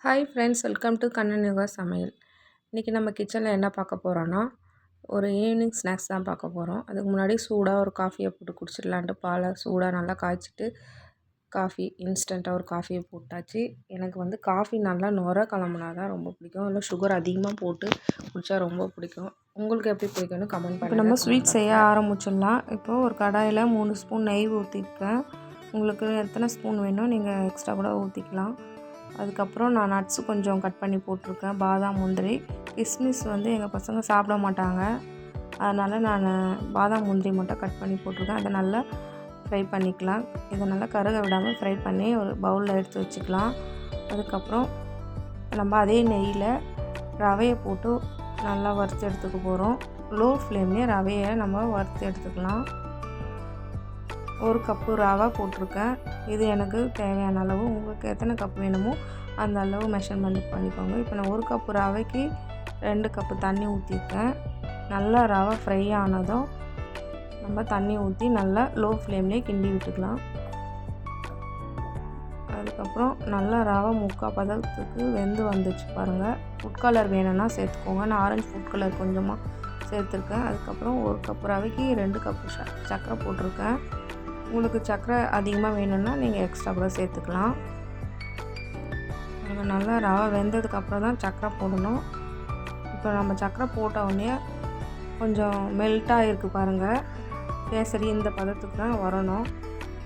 Hi friends, welcome to Kannan yoga சமையல். இன்றைக்கி நம்ம கிச்சனில் என்ன பார்க்க போகிறோன்னா, ஒரு ஈவினிங் ஸ்நாக்ஸ் தான் பார்க்க போகிறோம். அதுக்கு முன்னாடி சூடாக ஒரு காஃபியை போட்டு குடிச்சிடலான்ட்டு பாலை சூடாக நல்லா காய்ச்சிட்டு காஃபி இன்ஸ்டண்ட்டாக ஒரு காஃபியை போட்டாச்சு. எனக்கு காஃபி நல்லா நுர கிளம்புனா தான் ரொம்ப பிடிக்கும். இல்லை சுகர் அதிகமாக போட்டு குடித்தா ரொம்ப பிடிக்கும். உங்களுக்கு எப்படி பிடிக்கும்னு கமெண்ட் பண்ணுங்கள். இப்போ நம்ம ஸ்வீட் செய்ய ஆரம்பிச்சிடலாம். இப்போது ஒரு கடாயில் 3 ஸ்பூன் நெய் ஊற்றிருக்கேன். உங்களுக்கு எத்தனை ஸ்பூன் வேணும் நீங்கள் எக்ஸ்ட்ரா கூட ஊற்றிக்கலாம். அதுக்கப்புறம் நான் நட்ஸு கொஞ்சம் கட் பண்ணி போட்டிருக்கேன். பாதாம், முந்திரி, கிஸ்மிஸ் எங்கள் பசங்க சாப்பிட மாட்டாங்க. அதனால் நான் பாதாம், முந்திரி மட்டும் கட் பண்ணி போட்டிருக்கேன். அதை நல்லா ஃப்ரை பண்ணிக்கலாம். இதை நல்லா கருக விடாமல் ஃப்ரை பண்ணி ஒரு பவுலில் எடுத்து வச்சுக்கலாம். அதுக்கப்புறம் நம்ம அதே நெய்யில் ரவையை போட்டு நல்லா வறுத்து எடுத்துக்க போகிறோம். லோ ஃப்ளேம்லேயே ரவையை நம்ம வறுத்து எடுத்துக்கலாம். 1 கப்பு ரவை போட்டிருக்கேன். இது எனக்கு தேவையான அளவு. உங்களுக்கு எத்தனை கப் வேணுமோ அந்த அளவு மெஷர்மெண்ட் பண்ணிக்கோங்க. இப்போ நான் 1 கப்பு ரவைக்கு 2 கப்பு தண்ணி ஊற்றிருக்கேன். நல்லா ரவை ஃப்ரை ஆனதும் நம்ம தண்ணி ஊற்றி நல்லா லோ ஃப்ளேம்லேயே கிண்டி விட்டுக்கலாம். அதுக்கப்புறம் நல்லா ரவை முக்கால் பதத்துக்கு வெந்து வந்துச்சு பாருங்கள். ஃபுட் கலர் வேணும்னா சேர்த்துக்கோங்க. நான் ஆரஞ்சு ஃபுட் கலர் கொஞ்சமாக சேர்த்துருக்கேன். அதுக்கப்புறம் 1 கப்பு ரவைக்கு 2 கப்பு சர்க்கரை போட்டிருக்கேன். உங்களுக்கு சர்க்கரை அதிகமாக வேணும்னா நீங்கள் எக்ஸ்ட்ரா கூட சேர்த்துக்கலாம். நல்லா ரவை வெந்ததுக்கப்புறம் தான் சர்க்கரை போடணும். இப்போ நம்ம சர்க்கரை போட்ட உடனே கொஞ்சம் மெல்ட்டாக இருக்குது பாருங்கள். கேசரி இந்த பதத்துக்கு தான் வரணும்.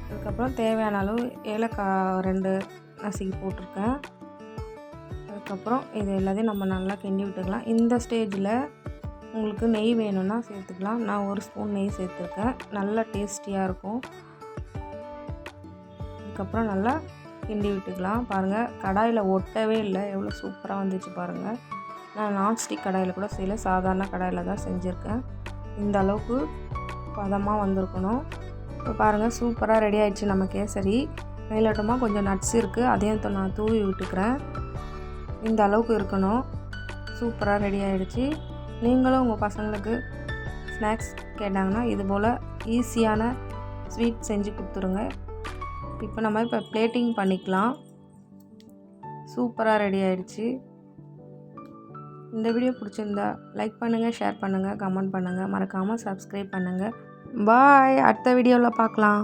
அதுக்கப்புறம் தேவையான அளவு ஏலக்காய் 2 நசுக்கி போட்டிருக்கேன். அதுக்கப்புறம் இது எல்லாத்தையும் நம்ம நல்லா கிண்டி விட்டுக்கலாம். இந்த ஸ்டேஜில் உங்களுக்கு நெய் வேணும்னா சேர்த்துக்கலாம். நான் 1 ஸ்பூன் நெய் சேர்த்துருக்கேன். நல்லா டேஸ்டியாக இருக்கும். அதுக்கப்புறம் நல்லா கிண்டி விட்டுக்கலாம். பாருங்கள், கடாயில் ஒட்டவே இல்லை. எவ்வளோ சூப்பராக வந்துச்சு பாருங்கள். நான் நான்ஸ்டிக் கடாயில் கூட செய்யலை, சாதாரண கடாயில் தான் செஞ்சுருக்கேன். இந்த அளவுக்கு பதமாக வந்திருக்கணும். இப்போ பாருங்கள், சூப்பராக ரெடி ஆகிடுச்சு நம்ம கேசரி. மேலோட்டமாக கொஞ்சம் நட்ஸ் இருக்குது, அதையும் நான் தூவி விட்டுக்கிறேன். இந்த அளவுக்கு இருக்கணும். சூப்பராக ரெடி ஆகிடுச்சு. நீங்களும் உங்கள் பசங்களுக்கு ஸ்நாக்ஸ் கேட்டாங்கன்னா இதுபோல் ஈஸியான ஸ்வீட் செஞ்சு கொடுத்துருங்க. இப்போ நம்ம பிளேட்டிங் பண்ணிக்கலாம். சூப்பராக ரெடி ஆகிடுச்சு. இந்த வீடியோ பிடிச்சிருந்தா லைக் பண்ணுங்கள், ஷேர் பண்ணுங்கள், கமெண்ட் பண்ணுங்கள், மறக்காமல் சப்ஸ்கிரைப் பண்ணுங்கள். பாய். அடுத்த வீடியோவில் பார்க்கலாம்.